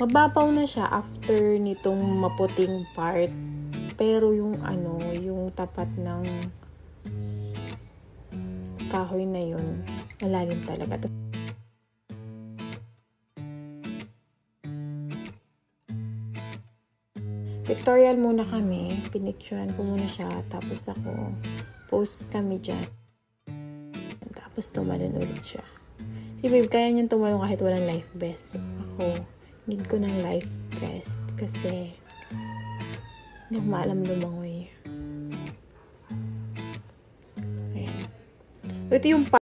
mababaw na siya after nitong maputing part. Pero yung yung tapat ng kahoy na yun, malalim talaga. Pictorial muna kami. Pinicturean ko muna siya. Tapos ako, post kami dyan. Tapos tumalon ulit siya. Si babe, kaya niyang tumalon kahit walang life vest. Ako, need ko ng life vest. Kasi, hindi ko maalam lumangoy. Ayan. Ito yung part.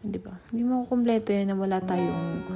Diba? Hindi mo kumpleto yan na wala tayong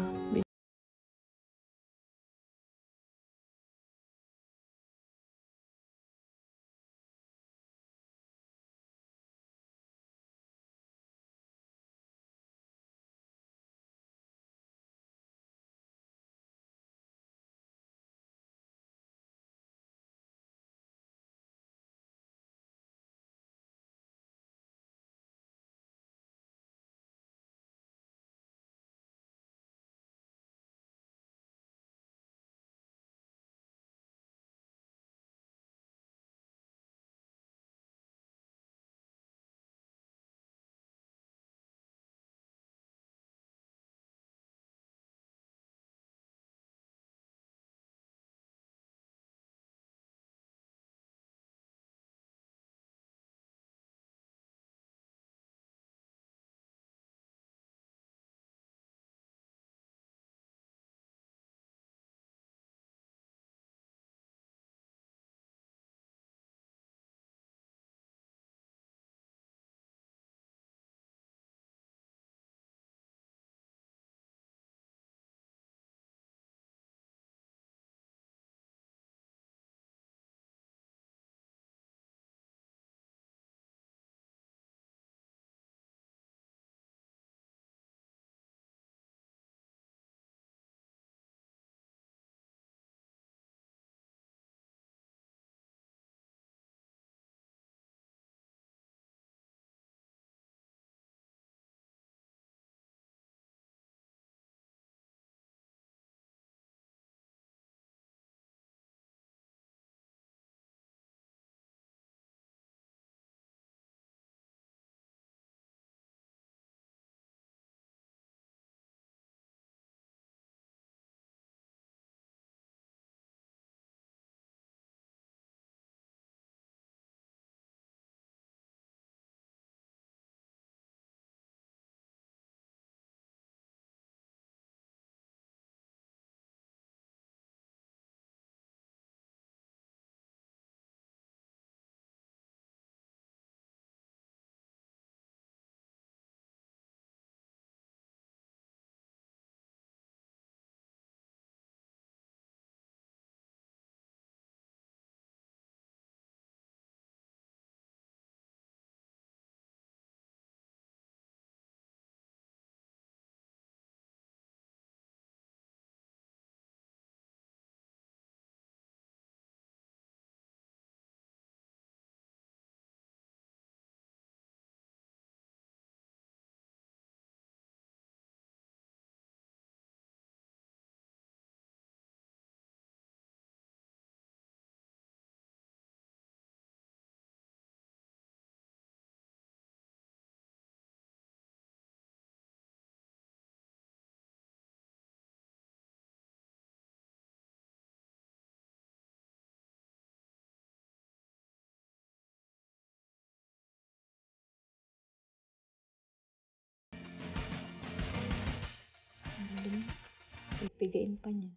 Ipigain pa niya.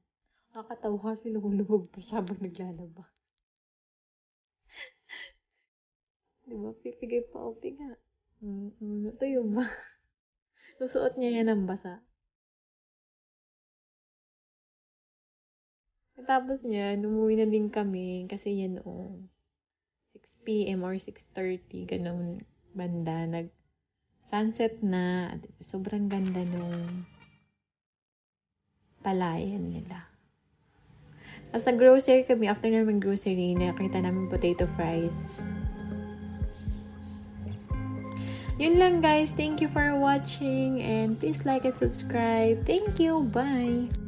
Nakakatawa kasi lumulubog pa siya habang naglalaba. Diba? Pipigay pa o piga. Tuyo ba? Susuot niya yan ng basa. Tapos niya, umuwi na din kami kasi yan 6 p.m. or 6:30, ganun banda. Sunset na. Sobrang ganda nung palayan nila. Tapos nag-grocery kami. After namin grocery, nakita namin potato fries. Yun lang guys. Thank you for watching. And please like and subscribe. Thank you. Bye!